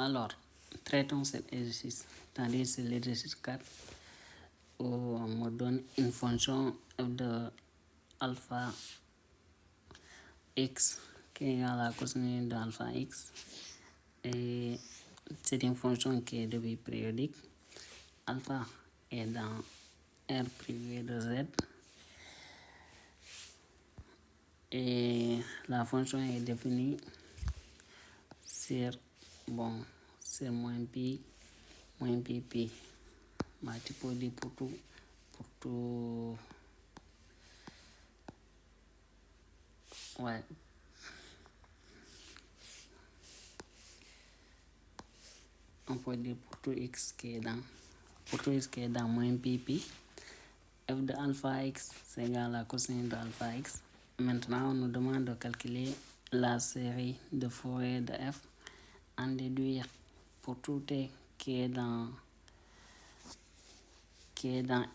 Alors, traitons cet exercice, c'est-à-dire c'est l'exercice 4 où on me donne une fonction f de alpha x qui est égale à la cosinus de alpha x. Et c'est une fonction qui est de type périodique. Alpha est dans R privé de Z. Et la fonction est définie sur, sur moins pi pi. Tu peux dire pour tout, ouais. On peut dire pour tout x qui est dans moins pi pi. F de alpha x c'est égal à cosinus de alpha x. Maintenant, on nous demande de calculer la série de Fourier de f en déduire pour tout t qui est dans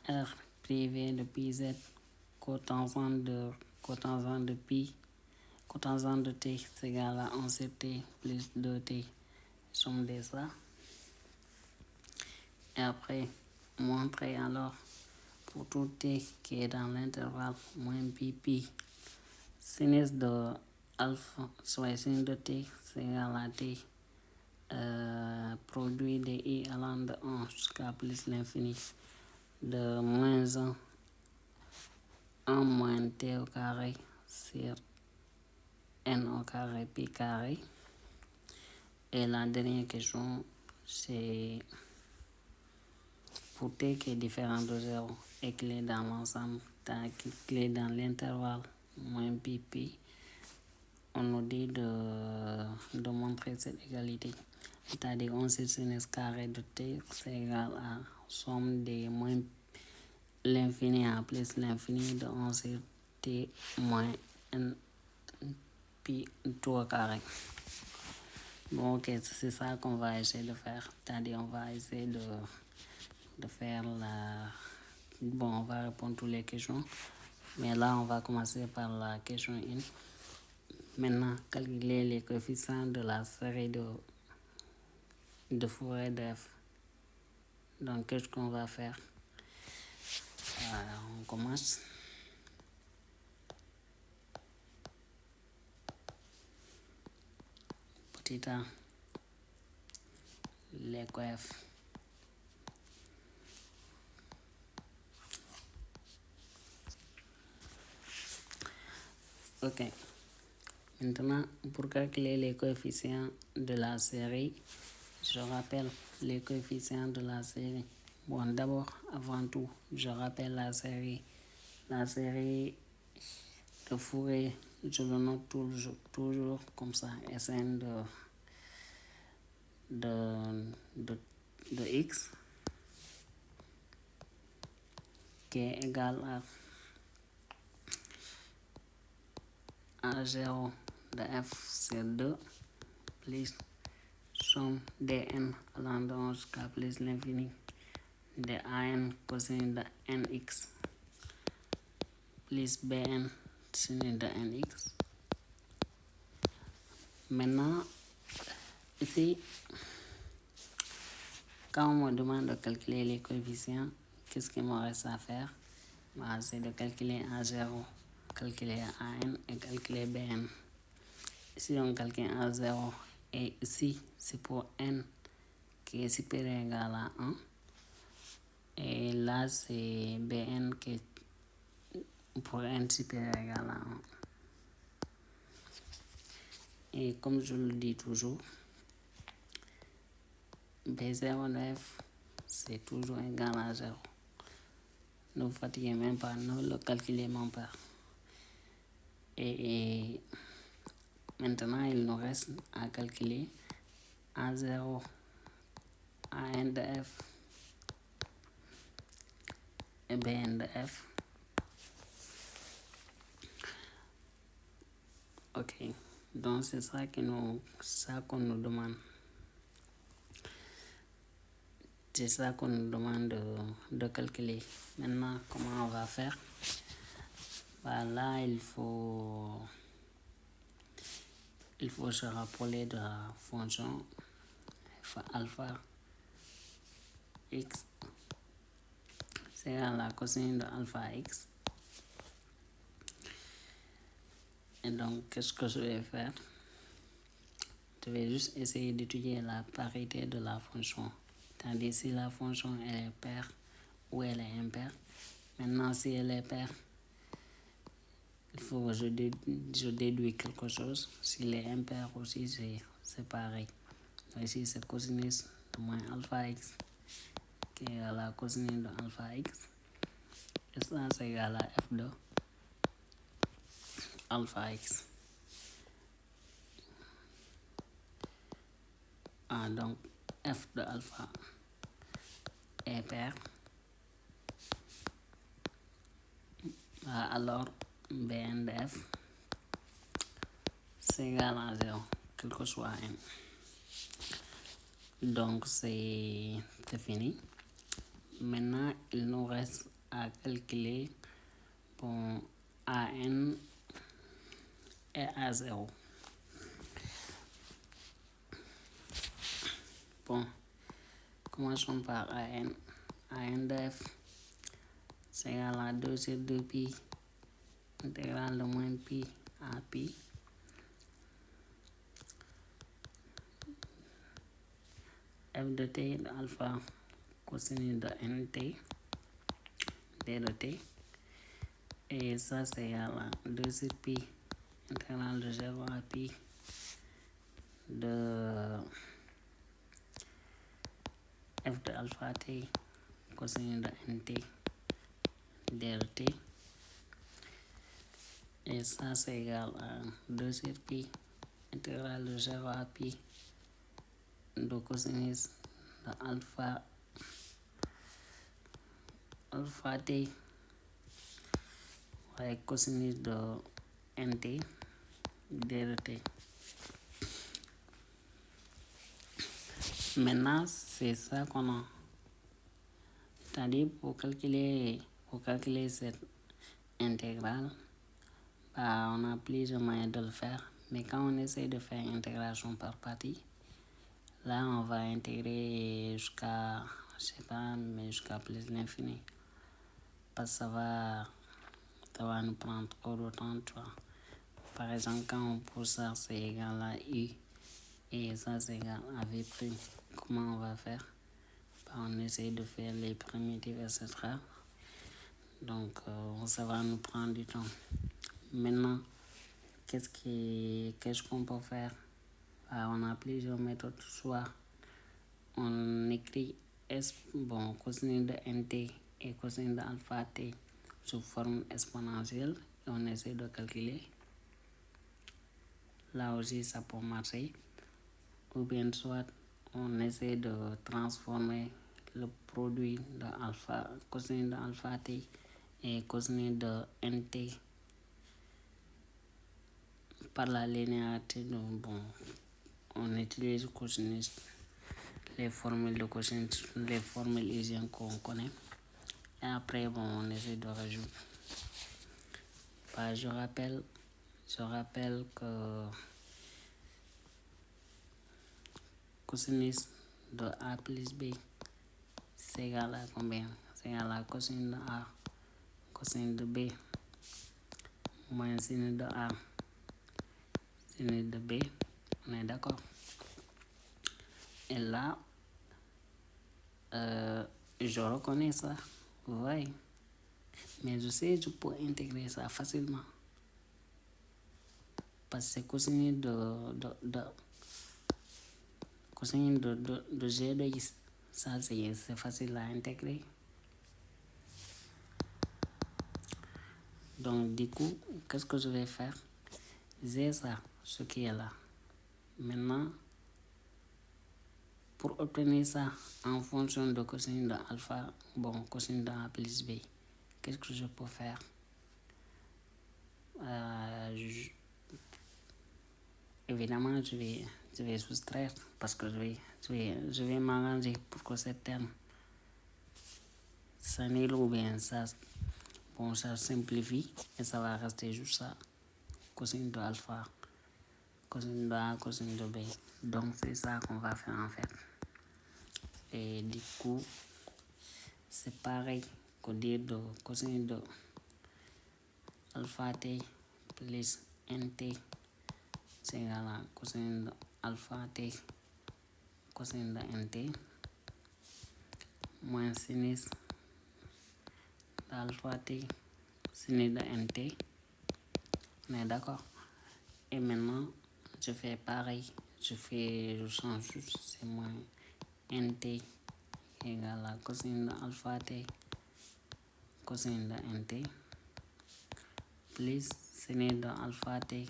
R privé de pi z, cotangent de pi, cotangent de t c'est égal à 1 sur t plus 2t, somme de ça. Et après, montrer alors pour tout t qui est dans l'intervalle moins pi pi, sinus de alpha, soit sinus de t c'est égal à t, produit de i allant de 1 jusqu'à plus l'infini, de moins 1 moins t au carré sur n au carré pi carré. Et la dernière question, c'est pour t qui est différent de 0 et qu'il est dans l'ensemble, qu'il est dans l'intervalle moins pi pi, on nous dit de montrer cette égalité. C'est-à-dire 1 sur sinus carré de t c'est égal à somme de moins l'infini à plus l'infini de 1 sur t moins n pi tout au carré. Bon, ok, c'est ça qu'on va essayer de faire. C'est-à-dire on va essayer de faire la... Bon, on va répondre toutes les questions. Mais là, on va commencer par la question 1. Maintenant, calculer les coefficients de la série de Fourier de f. Donc, qu'est-ce qu'on va faire? On commence. Petit a, les coefs. Ok. Maintenant, pour calculer les coefficients de la série, je rappelle les coefficients de la série. Bon, d'abord, avant tout, je rappelle la série. La série de Fourier, je le note toujours comme ça, Sn de x qui est égal à 0 de f sur 2 plus somme dn allant de 1 jusqu'à plus l'infini de an cosinus de nx plus bn sinus de nx. Maintenant, ici, quand on me demande de calculer les coefficients, qu'est-ce qu'il me reste à faire? C'est de calculer A0, calculer AN et calculer BN. Ici, on calcule A0 et ici, c'est pour N qui est supérieur ou égal à 1. Et là, c'est BN qui est pour N supérieur ou égal à 1. Et comme je le dis toujours, B0 de F, c'est toujours égal à 0. Ne vous fatiguez même pas, ne le calculez même pas. Et maintenant, il nous reste à calculer A0, AN de F et BN de F. Ok, donc c'est ça qu'on nous demande. C'est ça qu'on nous demande de calculer. Maintenant, comment on va faire? Là, il faut se rappeler de la fonction alpha x, c'est égal à cosine de alpha x. Et donc, qu'est-ce que je vais faire? Je vais juste essayer d'étudier la parité de la fonction. C'est-à-dire si la fonction elle est paire ou elle est impaire. Maintenant, si elle est paire, il faut que je déduis quelque chose. S'il est impair aussi, c'est pareil. Donc ici, c'est cosinus de moins alpha x qui est égal à cosinus de alpha x. Et ça, c'est égal à f de alpha x. Donc, f de alpha est pair. Alors, Bn de f, c'est égal à 0, quel que soit n. Donc, c'est fini. Maintenant, il nous reste à calculer bon, AN et A0. Bon, commençons par AN. AN de f, c'est égal à 2 sur 2 pi, intégrale de moins pi à pi. F de t de alpha cosinus de nt, d de t. Et ça, c'est égal à 2 sur pi, intégrale de 0 à pi de f de alpha t cosinus de nt, d de t. Et ça, c'est égal à 2 sur pi, intégrale de 0 à pi de cosinus de alpha t avec cosinus de nt, d de t. Maintenant, c'est ça qu'on a. C'est-à-dire, pour calculer cette intégrale, on a plusieurs moyens de le faire. Mais quand on essaie de faire intégration par partie, là, on va intégrer jusqu'à, je sais pas, mais jusqu'à plus l'infini. Parce que ça va nous prendre trop de temps, tu vois. Par exemple, quand on pousse ça, c'est égal à u. Et ça, c'est égal à v'. Comment on va faire? On essaie de faire les primitives, etc. Donc, ça va nous prendre du temps. Maintenant, qu'est-ce qu'on peut faire? On a plusieurs méthodes. Soit on écrit cosinus de nt et cosinus de alpha t sous forme exponentielle et on essaie de calculer. Là aussi, ça peut marcher. Ou bien soit on essaie de transformer le produit de cosinus de alpha t et cosinus de nt par la linéarité. On utilise cosinus, les formules de cosinus, les formules hygiènes qu'on connaît. Et après, on essaie de rajouter. Je rappelle que cosinus de A plus B, c'est égal à combien? C'est égal à cosinus de A, cosinus de B, moins sinus de A, sinus de B. On est d'accord? Et là, je reconnais ça, vous voyez. Mais je sais, je peux intégrer ça facilement. Parce que c'est cosinus cosinus de G de X. Ça, c'est facile à intégrer. Donc, du coup, qu'est-ce que je vais faire? J'ai ça, ce qui est là. Maintenant, pour obtenir ça en fonction de cosinus de alpha, cosinus de A plus B, qu'est-ce que je peux faire? Évidemment, je vais soustraire parce que je vais m'arranger pour que ce terme s'annule ou bien ça simplifie et ça va rester juste ça. Cosinus de alpha, cosinus de A, cosinus de B. Donc, c'est ça qu'on va faire en fait. Et du coup, c'est pareil que dire de cosine de alpha t plus nt, c'est égal à cosine de alpha t cosine de nt moins sinus d'alpha t sinus de nt. On est d'accord? Et maintenant, je fais pareil. Je change juste, c'est moins nt égale à cosine de alpha t cosine de nt plus sinus de alpha t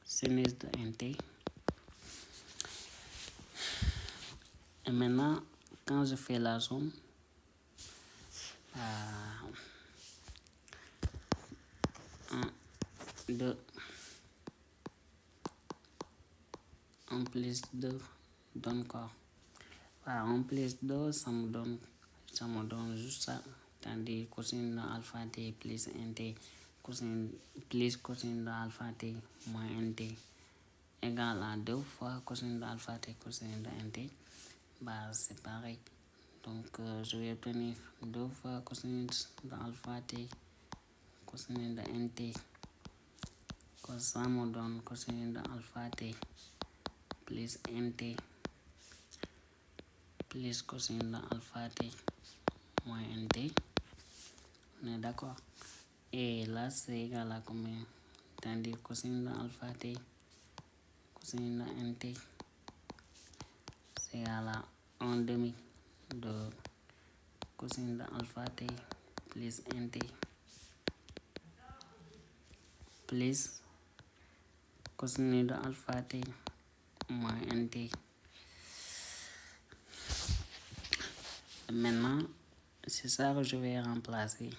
sinus de nt. Et maintenant, quand je fais la somme, 2 1 plus 2 donne quoi? 1 plus 2, ça me donne juste ça. Tandis cosine de alpha t plus nt cosine plus cosine de alpha t moins nt égale à 2 fois cosine de alpha t cosine de nt. C'est pareil. Donc, je vais obtenir 2 fois cosine de alpha t cosine de nt. Que ça me donne cosine de alpha t plus nt plus cosine de alpha t moins nt. On est d'accord? Et là, c'est égal à combien? Tandis cosine de alpha t cosine de nt, c'est égal à 1 demi de cosine de alpha t plus nt plus cosine de alpha t moins nt. Maintenant, c'est ça que je vais remplacer.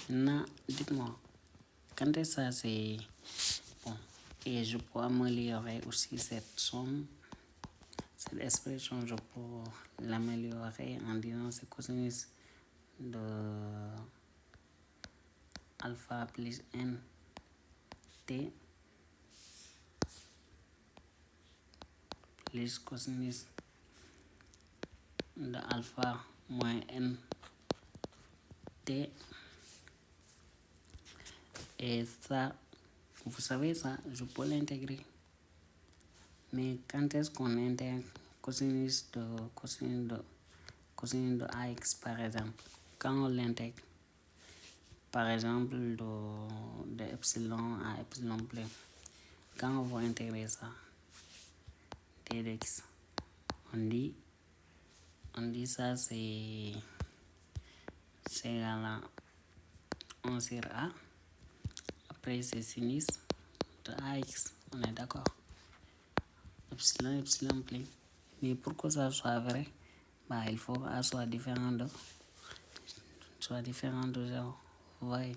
Maintenant, dites-moi, quand est-ce que ça c'est bon? Et je peux améliorer aussi cette somme, cette expression, je peux l'améliorer en disant c'est cosinus de alpha plus n t plus cosinus de alpha moins n t. Et ça, vous savez ça, je peux l'intégrer. Mais quand est-ce qu'on intègre cosinus de ax par exemple? Quand on l'intègre, par exemple de epsilon à epsilon plein, quand on va intégrer ça, dx, on dit ça c'est égal à 1 sur a. Après c'est sinus de ax, on est d'accord? Epsilon plein. Mais pour que ça soit vrai, il faut que a soit différent de 0. Vous voyez?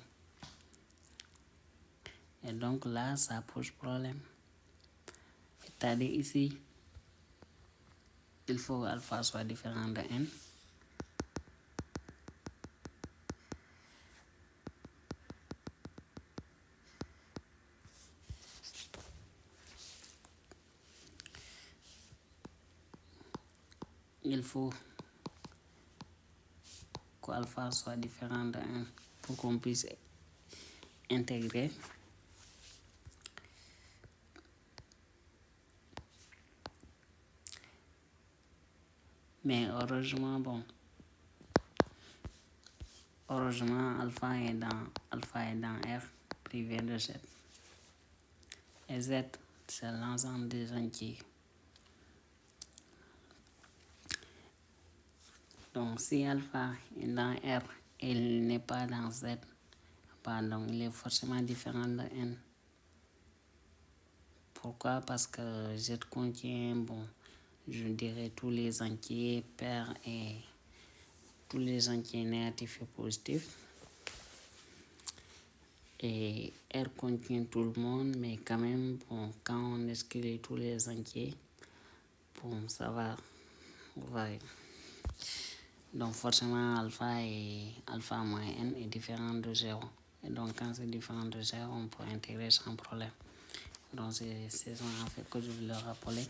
Et donc là, ça pose problème. C'est-à-dire ici, il faut que alpha soit différent de n. Il faut que alpha soit différent de n pour qu'on puisse intégrer. Mais heureusement, alpha est dans R privé de Z. Et Z, c'est l'ensemble des entiers. Donc, si alpha est dans R et il n'est pas dans Z, donc il est forcément différent de N. Pourquoi? Parce que Z contient, je dirais tous les entiers pairs et tous les entiers négatifs et positifs. Et R contient tout le monde, mais quand même, quand on exclut tous les entiers, ça va. Ouais. Donc forcément, alpha moins n est différent de 0. Et donc quand c'est différent de 0, on peut intégrer sans problème. Donc c'est ça en fait que je voulais rappeler.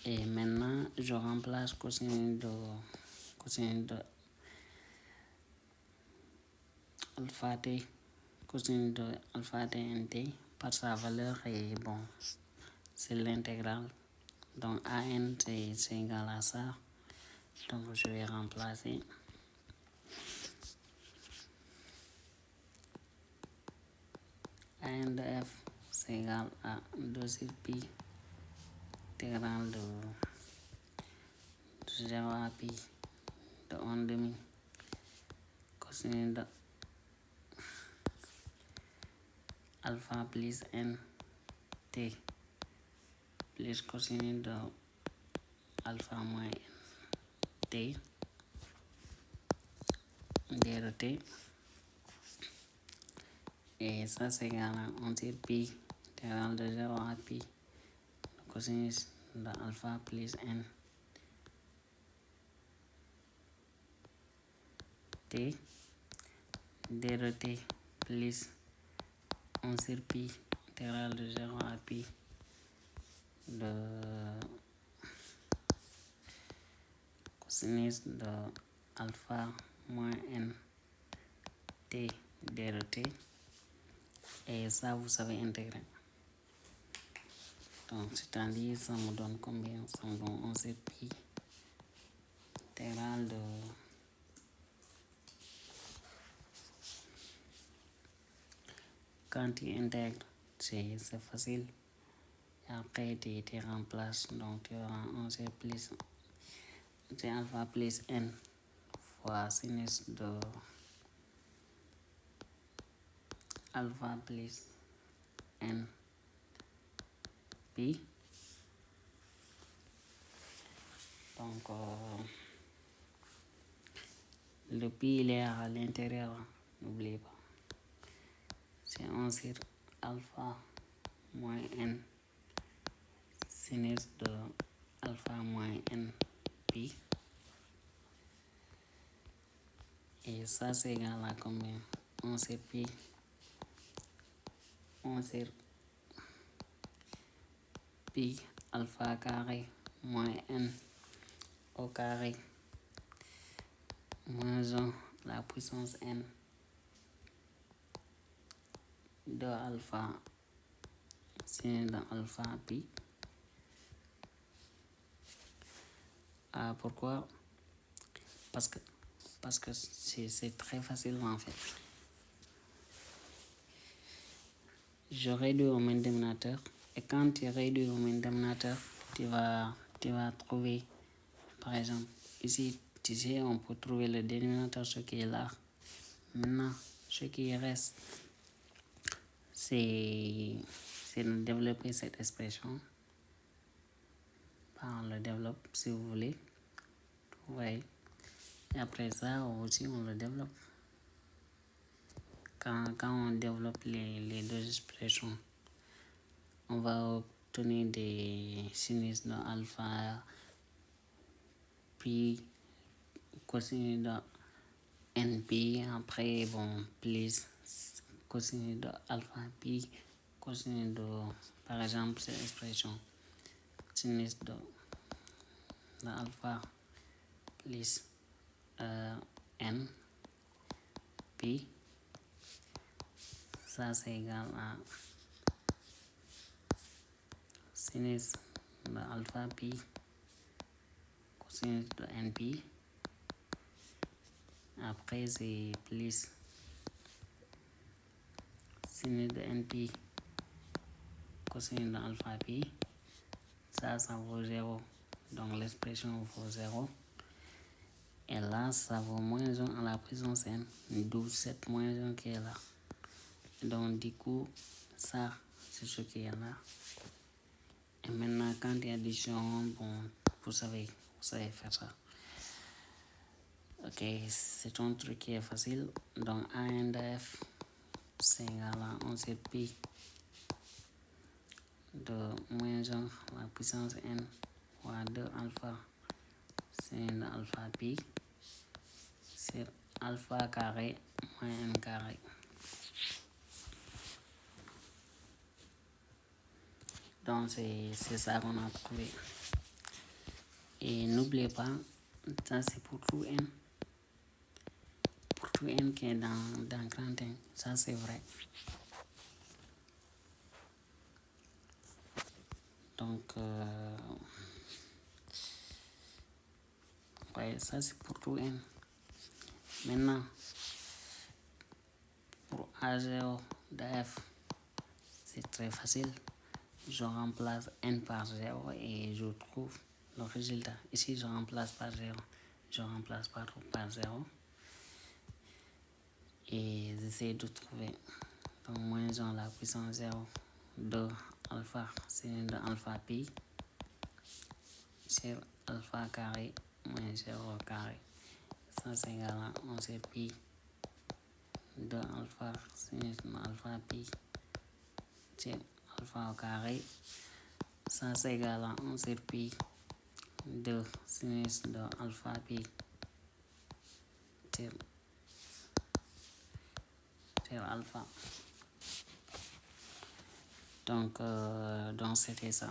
Et maintenant, je remplace cosinus de alpha t, cosinus de alpha t nt par sa valeur et bon, c'est l'intégrale. Donc AN c'est égal à ça. Donc je vais remplacer. AN de F c'est égal à 2 sur pi intégrale de 0 à pi de 1 demi cosinus de alpha plus n t plus cosinus de alpha moins n t d de t. Et ça c'est égal à 1 sur pi intégrale de 0 à pi de cosinus de alpha plus n t d de t plus 1 sur pi intégrale de 0 à pi de cosinus de alpha moins n t d de t. Et ça vous savez intégrer. Donc c'est-à-dire ça me donne combien? Ça me donne 1 sur pi intégrale de quand tu intègres c'est facile. Et après tu remplaces, donc tu auras 1 sur plus c'est alpha plus n fois sinus de alpha plus n pi. Donc le pi il est à l'intérieur, n'oubliez pas. C'est 1 sur alpha moins n sinus de alpha moins n pi. Et ça c'est égal à combien? 1 sur pi 1 sur pi alpha carré moins n au carré moins 1 la puissance n de alpha sinus de alpha pi. Pourquoi? Parce que c'est très facile en fait. Je réduis au même dénominateur et quand tu réduis au même dénominateur, tu vas trouver, par exemple, ici, tu sais, on peut trouver le dénominateur, ce qui est là. Maintenant, ce qui reste, c'est de développer cette expression. On le développe si vous voulez. Ouais. Et après ça aussi, on le développe. Quand on développe les deux expressions, on va obtenir des sinus de alpha pi cosinus de np. Après, bon, plus cosinus de alpha pi cosinus de, par exemple, cette expression sinus de alpha plus n pi. Ça c'est égal à sinus de alpha pi cosinus de np. Après c'est plus sinus de np cosinus de alpha pi. Ça vaut 0. Donc l'expression vaut 0. Et là, ça vaut moins 1 à la puissance n. D'où cette moins 1 qui est là. Donc du coup, ça, c'est ce qui est là. Et maintenant, quand il y a addition, bon, vous savez faire ça. Ok, c'est un truc qui est facile. Donc AN de F, c'est égal à 1 sur pi de moins 1 à la puissance n fois 2 alpha sin de alpha pi sur alpha carré moins n carré. Donc c'est ça qu'on a trouvé. Et n'oubliez pas, ça c'est pour tout n. Pour tout n qui est dans grand n. Ça c'est vrai. Donc, ouais, ça c'est pour tout n. Maintenant, pour A0 de f, c'est très facile. Je remplace n par 0 et je trouve le résultat. Ici, je remplace par 0. Je remplace par 0. Et j'essaie de trouver. Donc, moins 1 la puissance 0 de alpha, c'est de alpha pi sur alpha carré moins 0 carré. Ça, c'est égal à 1 sur pi de alpha sinus de alpha pi sur alpha au carré. Ça, c'est égal à 1 sur pi de sinus de alpha pi sur alpha. Donc c'était ça,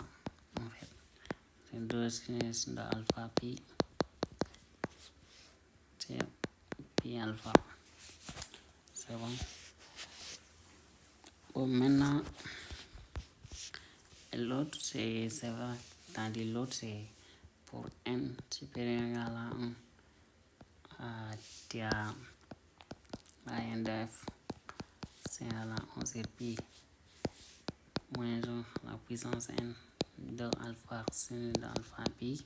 en fait. C'est 2 sinus de alpha pi sur pi alpha. C'est bon. Bon, maintenant, l'autre, c'est vrai. Tandis l'autre, c'est pour n supérieur égal à 1. Tu as n de f, c'est égal à 1 sur pi moins 1 la puissance n de alpha sinus de alpha pi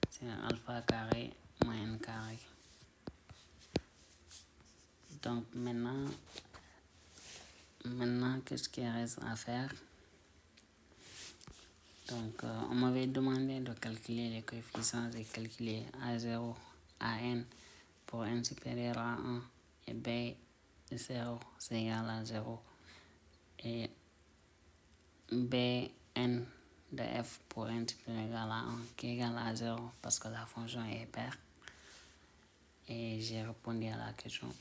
c'est alpha carré moins n carré. Donc maintenant qu'est-ce qu'il reste à faire? Donc on m'avait demandé de calculer les coefficients et calculer A0, AN pour n supérieur à 1 et B0 c'est égal à 0 et Bn de f pour n supérieur égal à 1 qui est égal à 0 parce que la fonction est paire. Et j'ai répondu à la question.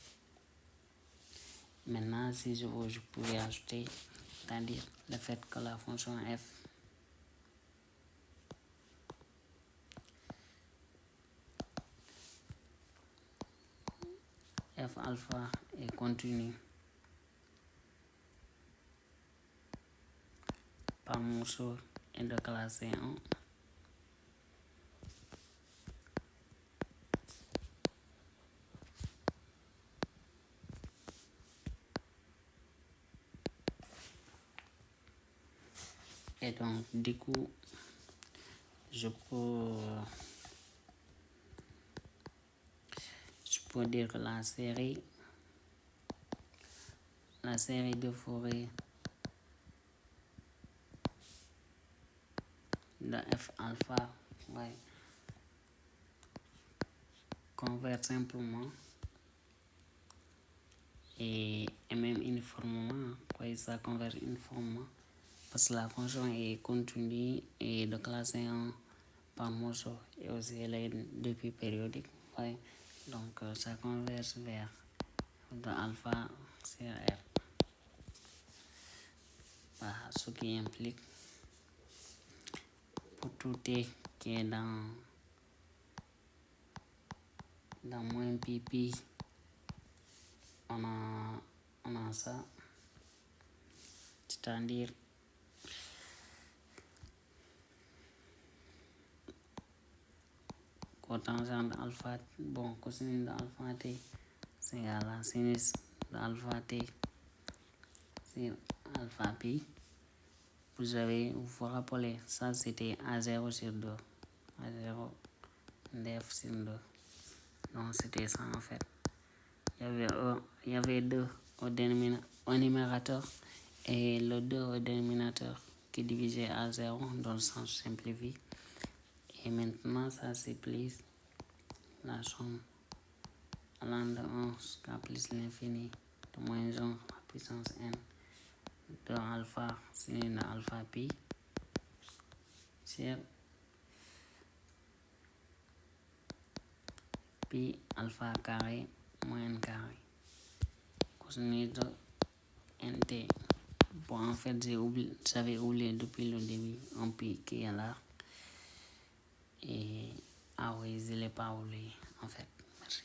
Maintenant, si je veux, je pourrais ajouter, c'est-à-dire le fait que la fonction f alpha est continue par morceau et de classe C1. Et donc, du coup, je peux dire que la série de Fourier de f alpha, ouais, converge simplement et même uniformément, ouais, ça converge uniformément parce que la fonction est continue et de classe 1 par morceau et aussi elle est depuis périodique, ouais. Donc ça converge vers de alpha sur R. Voilà, ce qui implique pour tout t qui est dans moins pp, on a ça, c'est-à-dire cotangent de alpha, bon, cosinus de alpha t c'est égal à sinus de alpha t sur alpha pi. Vous vous rappelez, ça c'était A0 sur 2, A0 df sur 2. Donc c'était ça en fait. Il y avait 2 au numérateur et le 2 au dénominateur qui divisait à 0 dans le sens simplifié. Et maintenant ça c'est plus la somme allant de 1 jusqu'à plus l'infini de moins 1 à puissance n de alpha sin de alpha pi sur pi alpha carré moins n carré cosinus de nt. Bon, en fait j'avais oublié depuis le début un pi qui est là Et ah oui, je ne l'ai pas oublié en fait. Merci.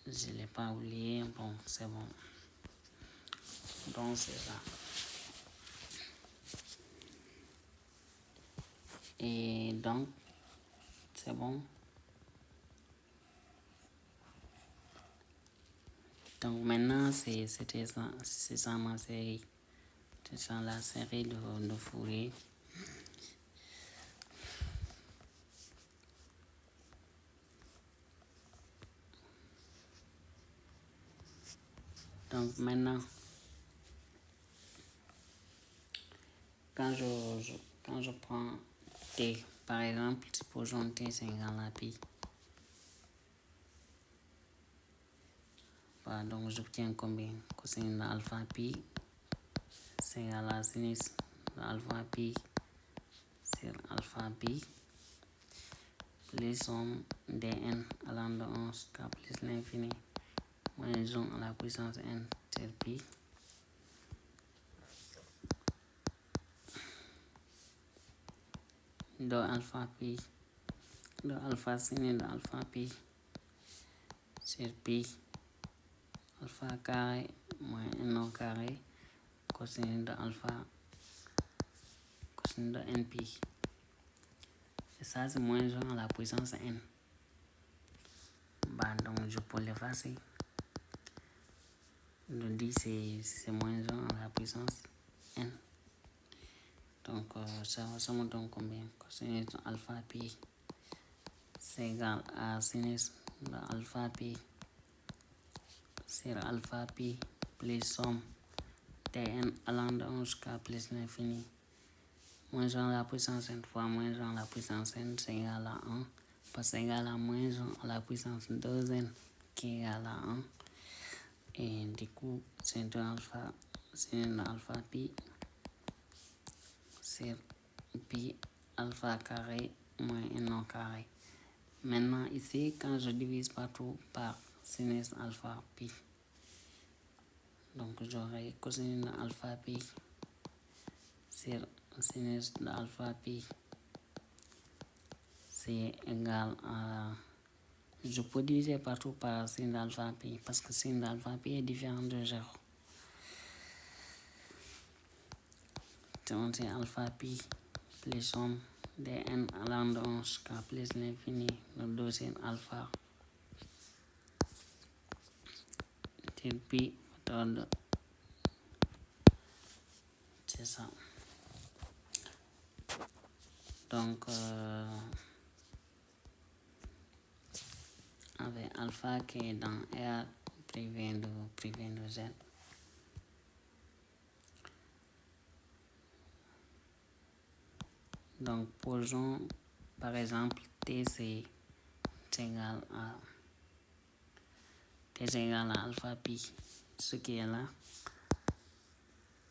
Je ne l'ai pas oublié. Bon, c'est bon. Donc c'est ça. Et donc, c'est bon. Donc maintenant, c'est ça ma série. C'est ça la série de Fourier. Donc maintenant, quand je prends T, par exemple, supposons T c'est égal à pi. Voilà, donc j'obtiens combien? Cosine de alpha pi, c'est égal à sinus de alpha pi sur alpha pi, plus somme dn allant de 1 jusqu'à plus l'infini, moins 1 à la puissance n sur pi, de alpha pi, de alpha sinus de alpha pi sur pi, alpha carré moins n au carré, cosine de alpha, cosine de np. Et ça, c'est moins 1 à la puissance n. Bah, donc, je peux l'effacer. Je dis c'est moins 1 à la puissance n. Donc, ça me donne combien? Cosinus de alpha pi, c'est égal à sinus de alpha pi sur alpha pi plus somme tn allant de 1 jusqu'à plus l'infini. Moins 1 à la puissance n fois moins 1 à la puissance n, c'est égal à 1. Parce que c'est égal à moins 1 à la puissance 2n qui est égal à 1. Et du coup, c'est 2 alpha, sinus de alpha pi sur pi alpha carré moins n au carré. Maintenant, ici, quand je divise partout par sinus alpha pi, donc j'aurai cosinus de alpha pi sur sinus de alpha pi, c'est égal à... Je peux diviser partout par sin d'alpha pi, parce que sin d'alpha pi est différent de 0. Donc c'est alpha pi plus somme dn allant de 1 jusqu'à plus l'infini, le deuxième alpha, sur pi méthode. C'est ça. Donc, avec alpha qui est dans R privé de Z. Donc, posons par exemple T c'est égal à alpha pi, ce qui est là.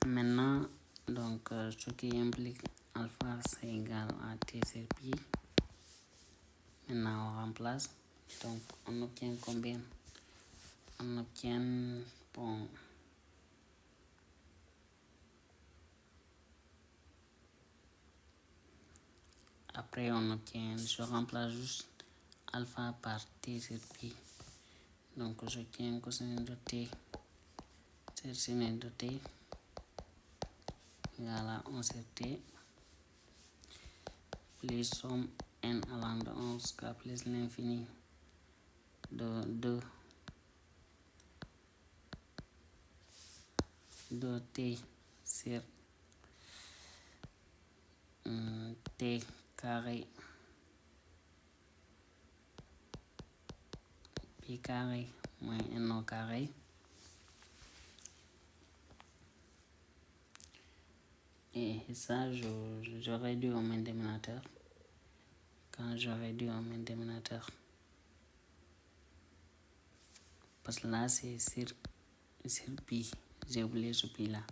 Maintenant, donc, ce qui implique alpha c'est égal à T sur pi. Maintenant, on remplace. Donc, on obtient combien? On obtient, bon, après on obtient, je remplace juste alpha par T sur pi. Donc, j'obtiens cosinus de T sur sinus de T égal à 1 sur T plus somme n allant de 1 jusqu'à plus l'infini de 2 T sur T carré pi carré moins n au carré. Et ça, je réduis au même dénominateur. Quand je réduis au même dénominateur, parce que là c'est sur pi, j'ai oublié ce pi là,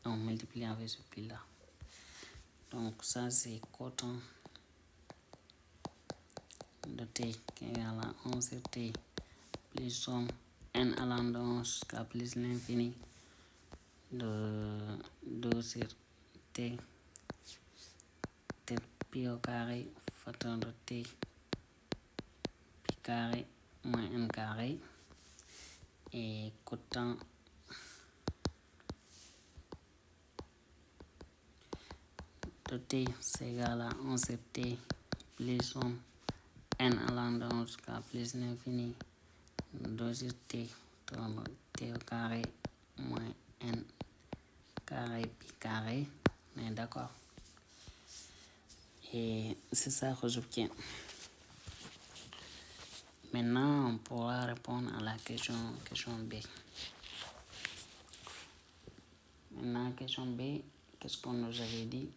on multiplie avec ce pi là. Donc ça c'est coton de T qui est égal à 1 sur T plus somme n allant de 1 jusqu'à plus l'infini de 2 sur T pi au carré facteur de t pi carré moins n carré et cotant de t c'est égal à 1 sur t plus somme n allant de 1 jusqu'à plus l'infini 2 sur t tourne t au carré moins n carré pi carré. On est d'accord? Et c'est ça que j'obtiens. Maintenant, on pourra répondre à la question B. Maintenant, question B, qu'est-ce qu'on nous avait dit?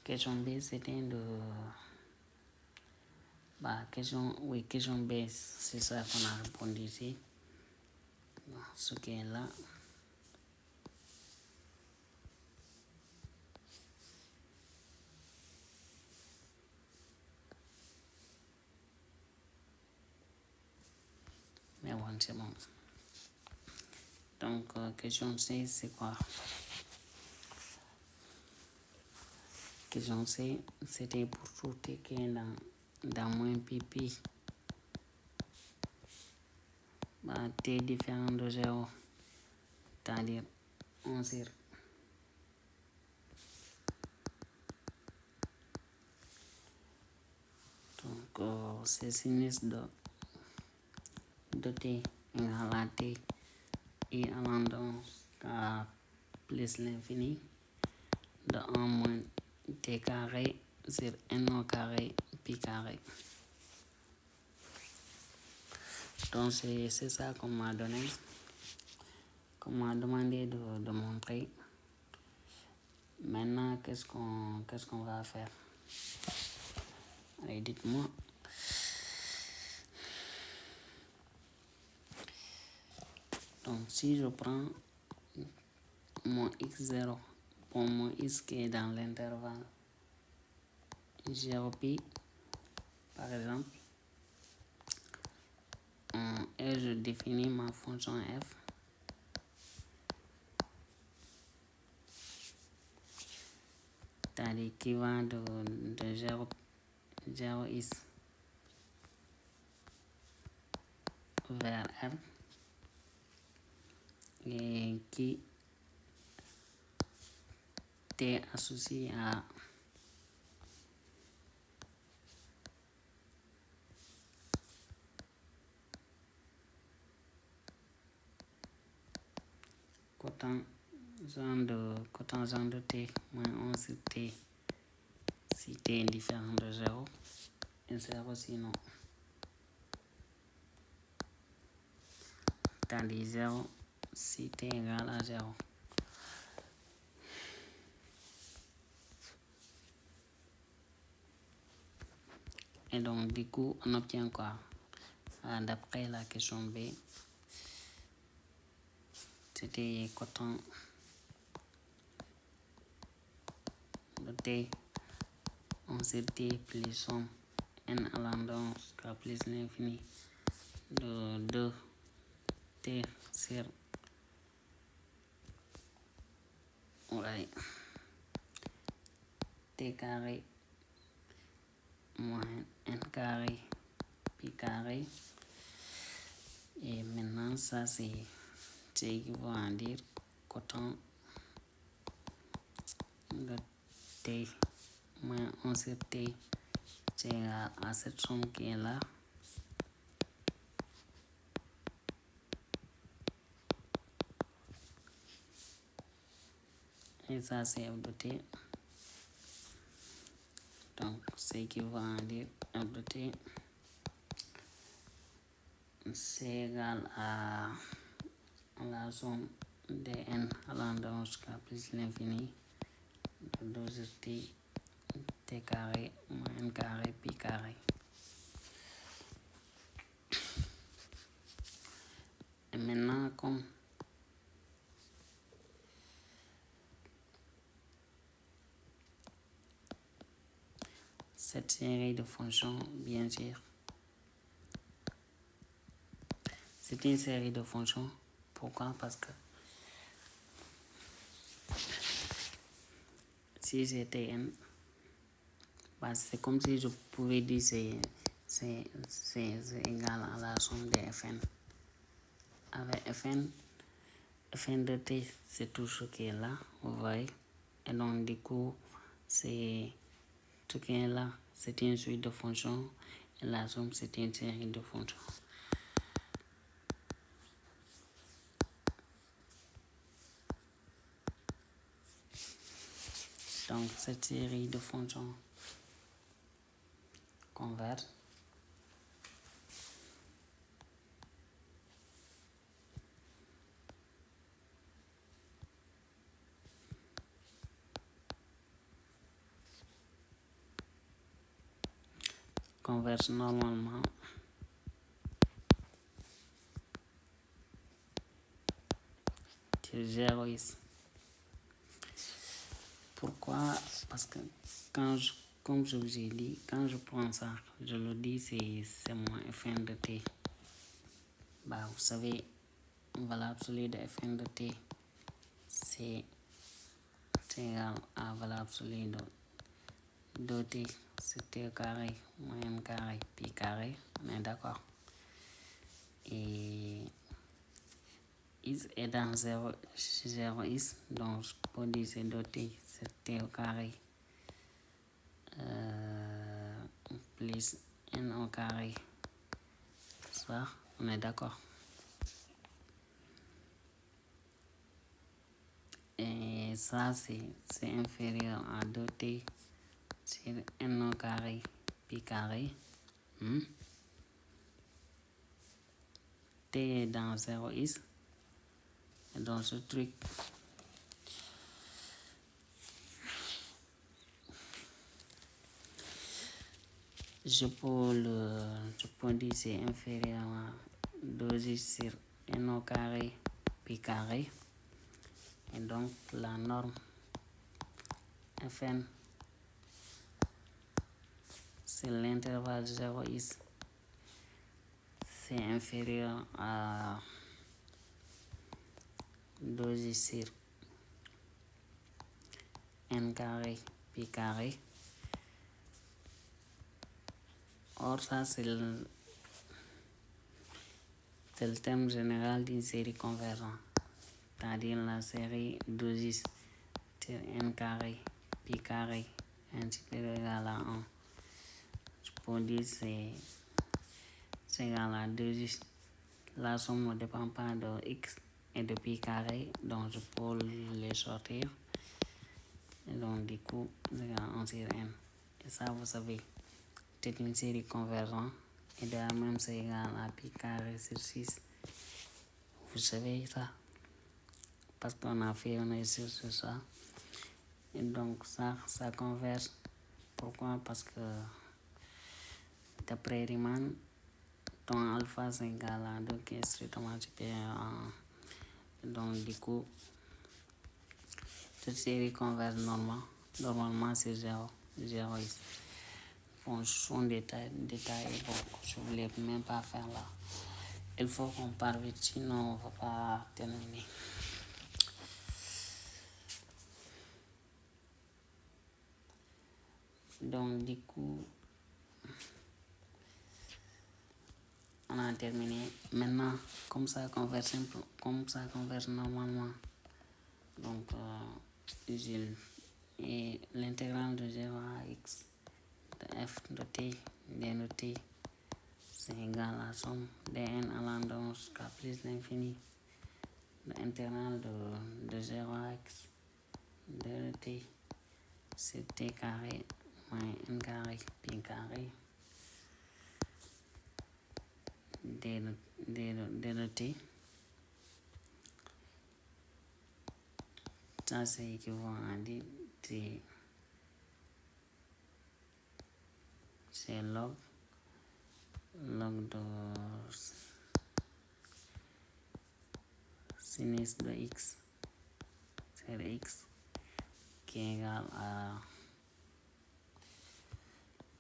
Question B, c'était de... question B, c'est ça qu'on a répondu ici. Bon, ce qui est là. Mais bon, c'est bon. Donc, question C, c'est quoi? Question C, c'était pour tout t qui est dans moins pp. T différent de 0, c'est-à-dire 1 sur donc c'est sinus de t égale à t et allant de 1 à plus l'infini de 1 moins t carré sur n au carré pi carré. Donc c'est ça qu'on m'a donné, qu'on m'a demandé de montrer. Maintenant, qu'est-ce qu'on va faire? Allez, dites-moi. Donc si je prends mon x0 pour mon x qui est dans l'intervalle 0 pi, par exemple, et je définis ma fonction f c'est-à-dire qui va de 0x vers r et qui est associé à cotangent de t moins 1 sur t si t est différent de 0 et 0 sinon. C'est-à-dire 0 si t égale à 0. Et donc du coup on obtient quoi? D'après la question B, c'était cotant de t 1 sur t plus somme n allant de 1 jusqu'à plus l'infini de 2 t sur t carré moins n carré pi carré. Et maintenant ça c'est équivalent à dire cotant de t moins 1 sur t c'est égal à cette somme qui est là. Et ça c'est f de t. Donc c'est équivalent à dire f de t c'est égal à la somme de n allant de 1 jusqu'à plus l'infini de 2 sur t carré moins n carré pi carré. Et maintenant comme cette série de fonctions, bien sûr, c'est une série de fonctions. Pourquoi? Parce que si c'était n, C'est comme si je pouvais dire c'est égal à la somme des Fn. Avec Fn de t, c'est tout ce qui est là, vous voyez. Et donc, du coup, c'est ce qui est là, c'est une suite de fonctions. Et la somme, c'est une série de fonctions. Donc, cette série de fonctions converge normalement sur 0x. Pourquoi? Parce que comme je vous ai dit, quand je prends ça, je le dis, c'est mon Fn de t. Bah, vous savez, valeur absolue de Fn de t, c'est égal à valeur absolue de t, c'est t carré moins m carré pi carré, on est d'accord. Et is est dans 0x, donc je peux dire c'est de t, c'est t au carré plus n au carré. Ça, on est d'accord. Et ça, c'est inférieur à 2t sur n au carré pi carré. T est dans 0x. Et dans ce truc, je peux dire c'est inférieur à 2x sur n au carré pi carré. Et donc, la norme Fn, c'est l'intervalle 0x, c'est inférieur à 2x sur n carré pi carré. Or, ça, c'est le thème général d'une série convergente, c'est-à-dire la série 2x sur n carré pi carré ainsi égal à 1. Je peux dire c'est égal à 2x. La somme ne dépend pas de x et de pi carré, donc je peux les sortir. Et donc, du coup, c'est égal à 1 sur n. Et ça, vous savez, c'est une série convergente. Et de la même, c'est égal à pi carré sur 6. Vous savez ça? Parce qu'on a fait un exercice sur ça. Et donc, ça converge. Pourquoi? Parce que d'après Riemann, ton alpha c'est égal à 2 qui est strictement supérieur à 1. Donc, du coup, cette série converge normalement c'est 0x. Bon, son détail, bon, je ne voulais même pas faire là. Il faut qu'on parle vite, sinon on ne va pas terminer. Donc, du coup, on a terminé. Maintenant, comme ça converge normalement. Donc, et l'intégrale de 0 à x de f de t d de t, c'est égal à la somme dn allant de jusqu'à plus l'infini. L'intégrale de 0 à x de t, c'est t carré moins n carré pi carré d de t. Ça, c'est équivalent à dire c'est log de sinus de x sur x qui est égal à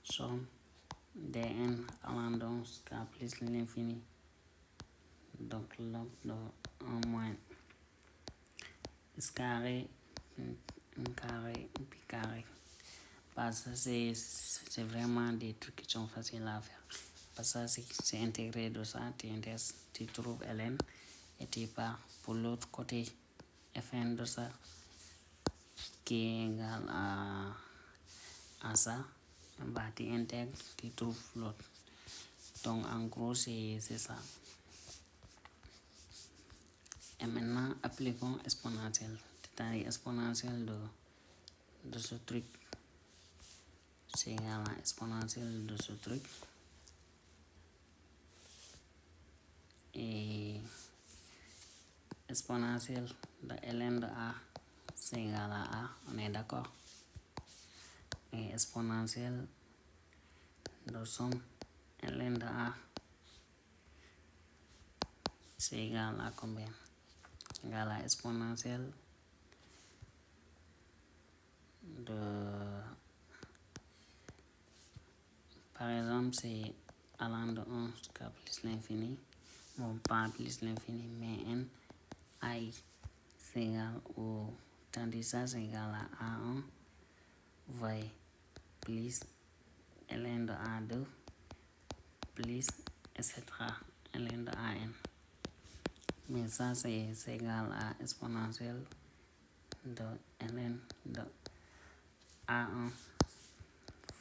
somme dn allant donc jusqu'à plus l'infini. Donc log de 1 moins s carré n carré pi carré. Parce que c'est vraiment des trucs qui sont faciles à faire. Parce que c'est intégré de ça, tu trouves ln et tu pars pour l'autre côté fn de ça qui est égal à ça. Bah, tu intègres, tu trouves l'autre. Donc en gros c'est ça. Et maintenant appliquons exponentielle. C'est-à-dire exponentielle de ce truc. C'est égal à exponentielle de ce truc. Et exponentielle de ln de a, c'est égal à a, on est d'accord. Et exponentielle de somme ln de a, c'est égal à combien? Égal à exponentielle de, par exemple, c'est allant de 1 jusqu'à plus l'infini. Bon, pas plus l'infini, mais n, i, c'est égal au, tandis ça, c'est égal à a1, voyez, plus ln de a2, plus, etc., ln de an. Mais ça, c'est égal à exponentielle de ln de a1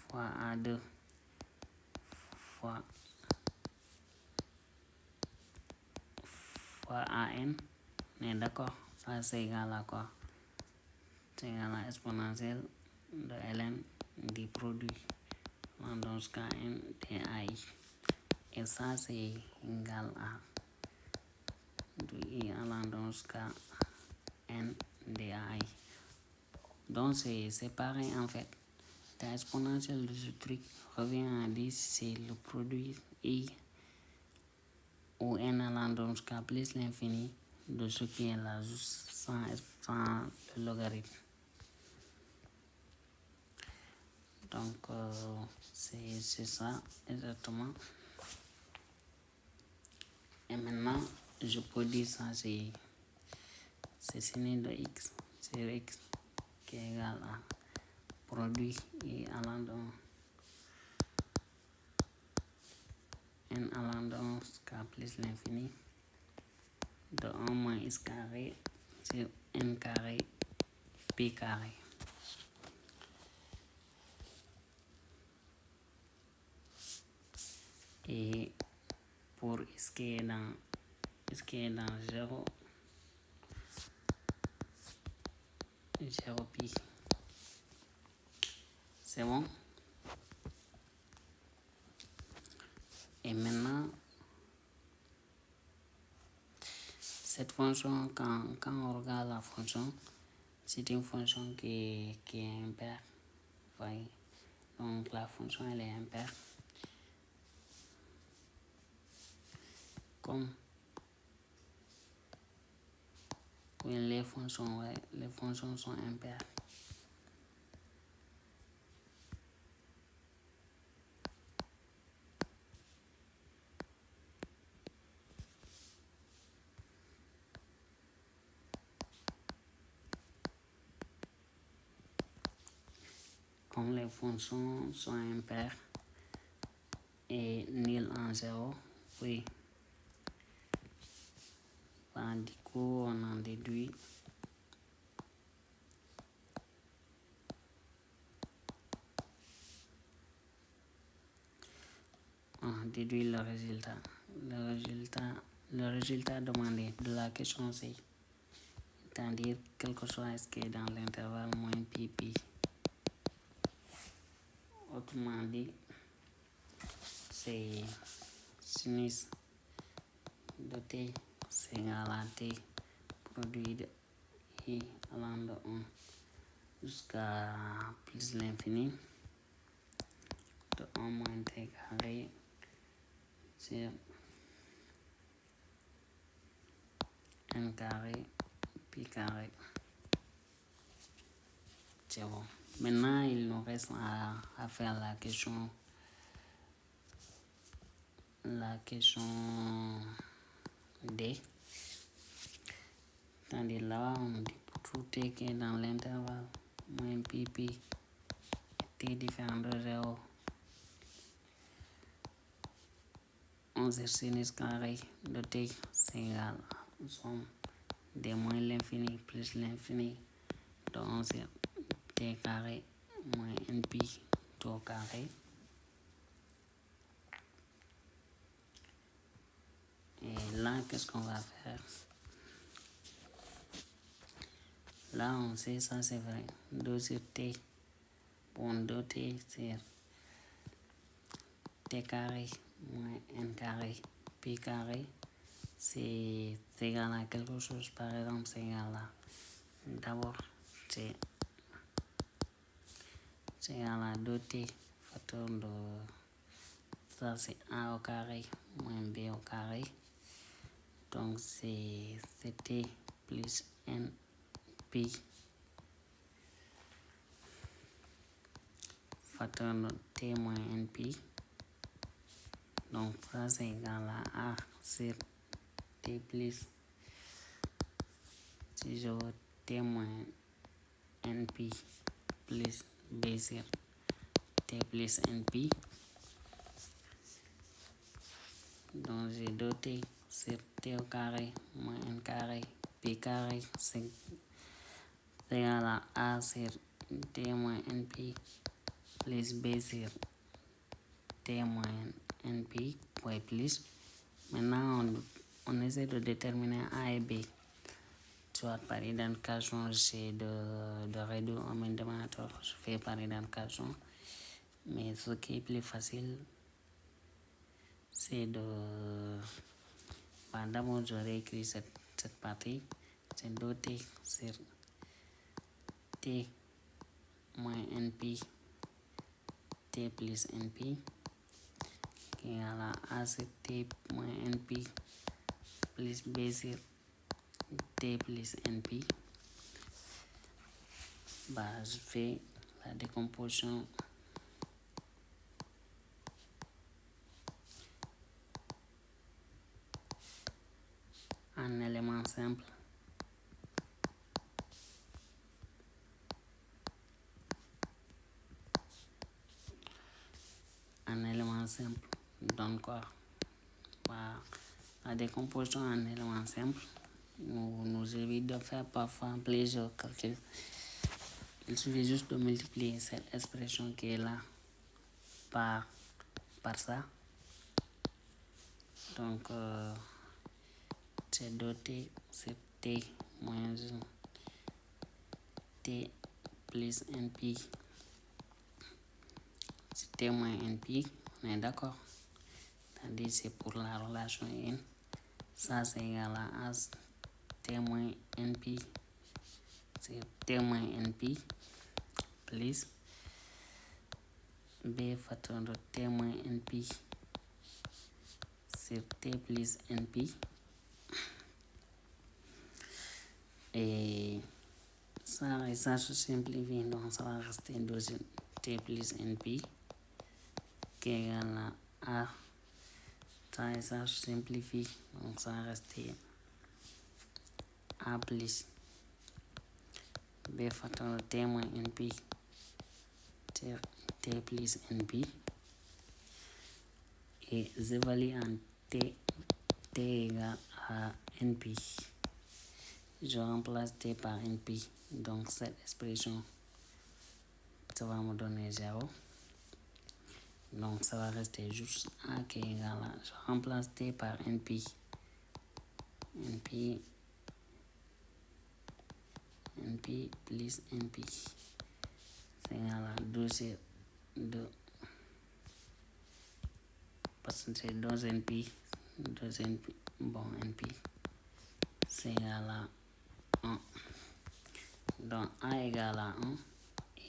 fois a2 fois an. On est d'accord? Ça, c'est égal à quoi? C'est égal à exponentielle de ln du produit dans ce cas n de ai. Et ça, c'est égal à de i allant dans ce cas n de ai. Donc, c'est pareil en fait. La exponentielle de ce truc revient à dire c'est le produit i ou n allant dans ce cas plus l'infini de ce qui est là juste sans le logarithme. Donc c'est ça exactement. Et maintenant je peux dire ça c'est sin de x sur x qui est égal à produit i allant dans n allant dans ce cas plus l'infini de 1 moins x carré sur n carré p carré. Et pour ce qui est dans 0 pi, c'est bon. Et maintenant cette fonction, quand on regarde la fonction, c'est une fonction qui est impaire, voyez. Donc la fonction elle est impaire. Comme oui, les fonctions sont impaires. Comme les fonctions sont impaires et nul en 0, oui. Ben, du coup, on en déduit le résultat. Le résultat demandé de la question c'est-à-dire quel que soit ce qui est dans l'intervalle moins pi. Autrement dit, c'est sinus de t c'est égal à t produit de i allant de 1 jusqu'à plus l'infini de 1 moins t carré sur n carré pi carré. C'est bon. Maintenant, il nous reste à faire la question D. C'est-à-dire là, on dit pour tout t qui est dans l'intervalle moins pi t différent de 0, 11 sinus carré de t, c'est égal à somme de moins l'infini plus l'infini de 11 t carré moins np tout au carré. Et là, qu'est-ce qu'on va faire? Là, on sait ça, c'est vrai. 2 sur t. Bon, 2t sur t carré moins n carré pi carré, c'est égal à quelque chose. Par exemple, c'est égal à, d'abord, c'est égal à 2t facteur de, ça c'est a au carré moins b au carré. Donc, c'est t plus n pi facteur de t moins n pi. Donc, ça c'est égal à a sur t plus, si je veux t moins n pi plus b sur t plus n pi. Donc, j'ai 2t sur t au carré moins n carré pi carré, c'est égal à a sur t moins n pi plus b sur t moins n pi, ouais, plus. Maintenant, on essaie de déterminer a et b, soit par identification, j'essaie de réduire un dénominateur, je fais par identification. Mais ce qui est plus facile, c'est de... d'abord, je réécris cette partie. C'est 2t sur t moins np t plus np qui est égal à a sur t moins np plus b sur t plus np. Je fais la décomposition en éléments simples. En éléments simples donne quoi? La décomposition en éléments simples nous évite de faire parfois plusieurs calculs. Il suffit juste de multiplier cette expression qui est là par ça. Donc, c'est 2t sur t moins t plus np. C'est t moins np, on est d'accord? C'est-à-dire c'est pour la relation n. Ça, c'est égal à t moins np. C'est t moins np plus b facteur de t moins np sur t plus np. Et ça se simplifie, donc ça va rester 2 sur t plus np qui est égal à a. Ça et ça se simplifie, donc ça va rester a plus b facteur de t moins np sur t plus np. Et j'évalue en t égale à np. Je remplace t par np, donc cette expression, ça va me donner 0. Donc ça va rester juste a qui est égal à, je remplace t par np. np plus np, c'est égal à 2 sur 2. Parce que c'est 2 np, bon, np, c'est égal à 1. Donc a égale à 1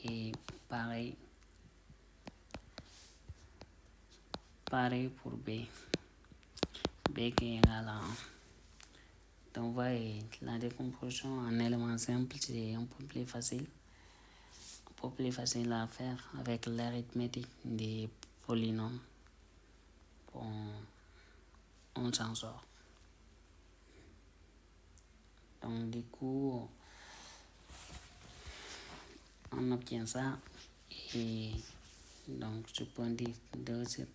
et pareil pour b qui est égal à 1. Donc voyez, la décomposition en éléments simples, c'est un peu plus facile à faire avec l'arithmétique des polynômes. Bon, on s'en sort. Donc du coup, on obtient ça Et donc, je peux dire 2 sur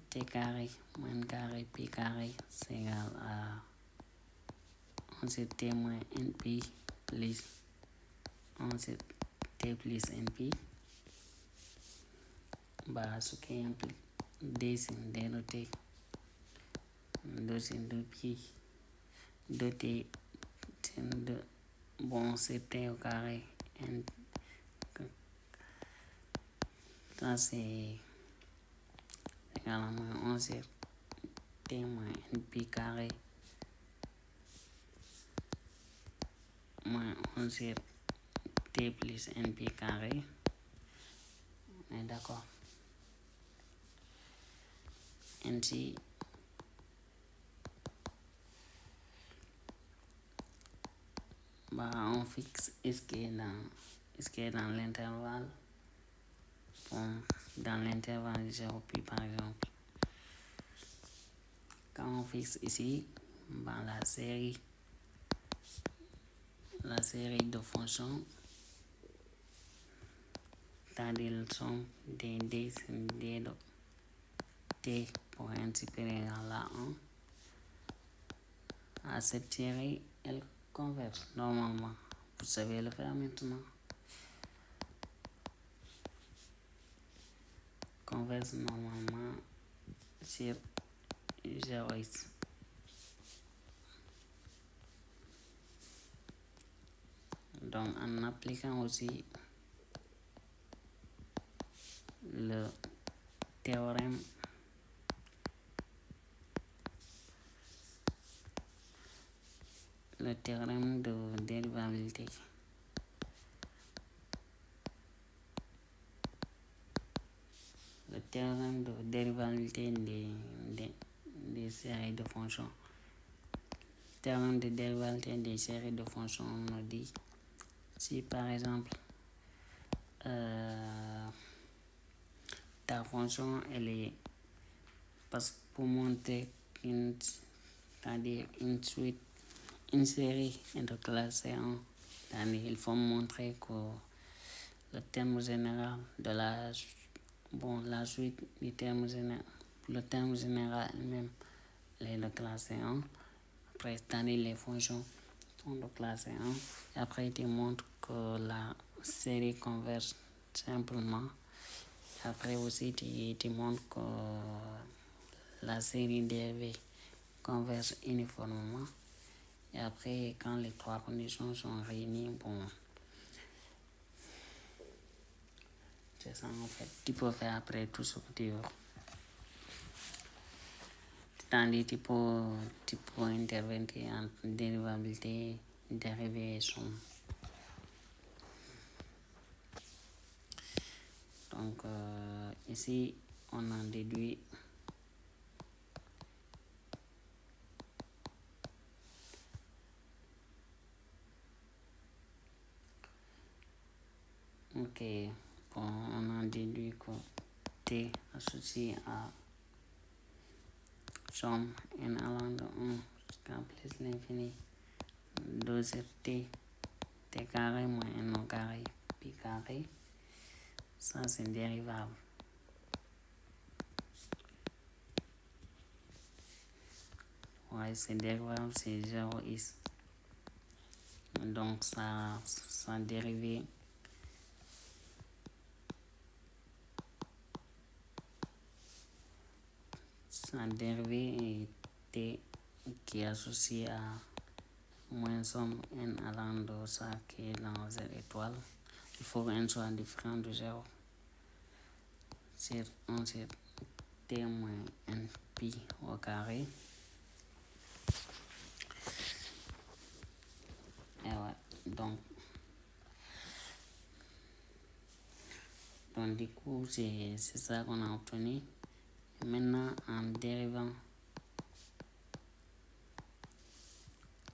t carré moins n carré pi carré c'est égal à 1 sur t moins np plus 1 sur t plus np. Ce qui implique d sur d de t, 2 sur 2 pi 2t sur 2, bon c'est t au carré, n, ça c'est égal à moins 1 sur t moins np carré moins 1 sur t plus np carré. On est d'accord. Ainsi, on fixe ce qui est dans l'intervalle. Bon, dans l'intervalle 0 pi par exemple. Quand on fixe ici, la série de fonctions, c'est-à-dire la somme des d sur d de t pour n supérieur à 1, à cette série, elle converge normalement. Vous savez le faire maintenant. Converge normalement sur 0x. Donc en appliquant aussi le théorème de dérivabilité. Le théorème de dérivabilité des séries de fonctions. Le théorème de dérivabilité des séries de fonctions nous dit si par exemple ta fonction elle est, parce que pour montrer c'est-à-dire une série de classe C1, c'est-à-dire il faut montrer que le terme général de la suite du terme général, le terme général même est de classe C1. Après, c'est-à-dire les fonctions sont de classe C1. Et après, tu montres que la série converge simplement. Après aussi, tu montres que la série dérivée converge uniformément. Et après, quand les 3 conditions sont réunies, c'est ça en fait. Tu peux faire après tout ce que tu veux. C'est-à-dire tu peux intervenir entre dérivabilité, dérivée et somme. Donc ici, on a déduit on a déduit que t associé à somme n allant de 1 jusqu'à plus l'infini 2 sur t carré moins n au carré pi carré, ça c'est dérivable. Ouais, c'est dérivable, c'est 0x. Donc ça dérivé est t qui est associé à moins somme n allant de ça qui est dans z étoile. Il faut que n soit différent de 0 sur 1 sur t moins n pi au carré. Et ouais, donc du coup c'est ça qu'on a obtenu. Et maintenant en dérivant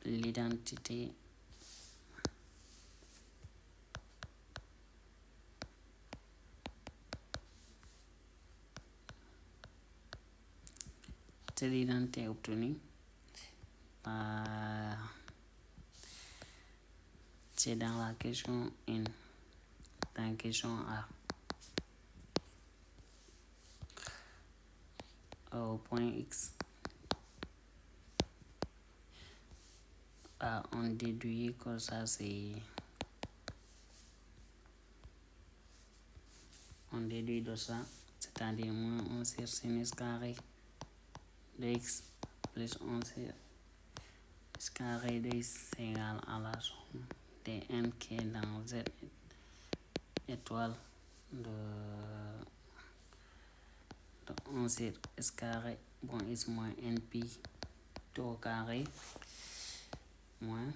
l'identité cette identité obtenue c'est dans la question 1. dans question A. Au point X, on déduit que ça c'est... On déduit de ça, c'est-à-dire moins 1 sur sinus carré de X plus 1 sur S carré de X c'est égal à la somme des n qui est dans Z étoile de 1 sur S carré, bon, X moins NP tout au carré, moins,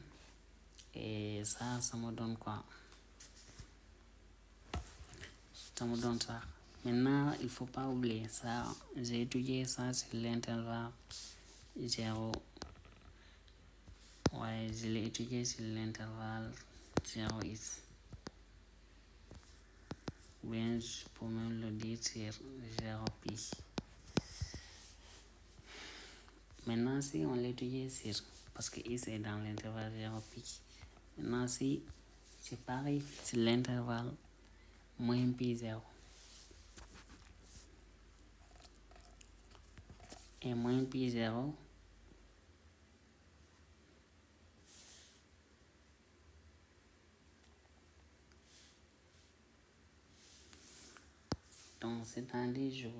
et ça me donne quoi? Ça me donne ça. Maintenant, il faut pas oublier ça, j'ai étudié ça sur l'intervalle 0. Ouais, je l'ai étudié sur l'intervalle 0x. Bien, je peux même le dire sur 0pi. Maintenant, si on l'étudie sur, parce que x est dans l'intervalle 0pi. Maintenant, si c'est pareil sur l'intervalle moins pi 0. Et moins pi 0, donc c'est-à-dire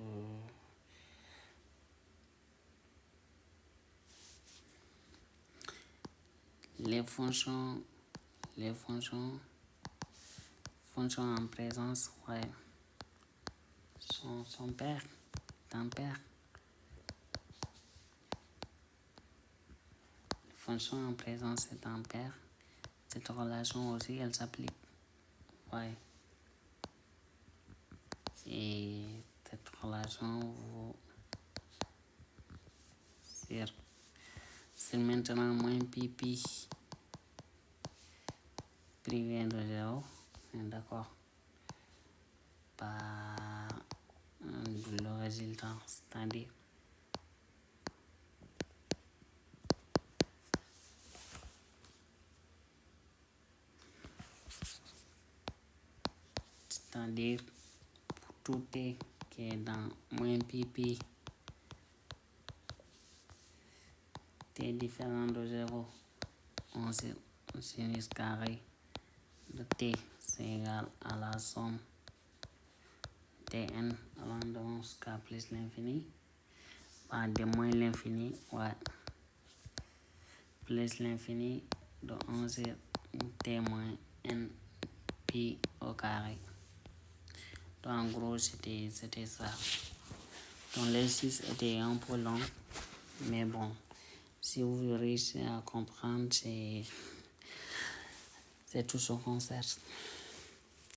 les fonctions en présence, ouais, sont paires, temps paire. Les fonctions en présence c'est en paire. Cette relation aussi, elle s'applique. Ouais. Et cette relation vous sert. C'est maintenant moins pi privé de 0. D'accord. Par le résultat, c'est-à-dire pour tout t qui est dans moins pi t différent de 0, on sinus carré de t c'est égal à la somme tn allant de 1 jusqu'à plus l'infini, de moins l'infini, ouais, plus l'infini de 1 sur t moins n pi au carré. Donc en gros c'était ça. Donc l'exercice était un peu long, mais bon, si vous réussissez à comprendre, c'est tout ce qu'on cherche.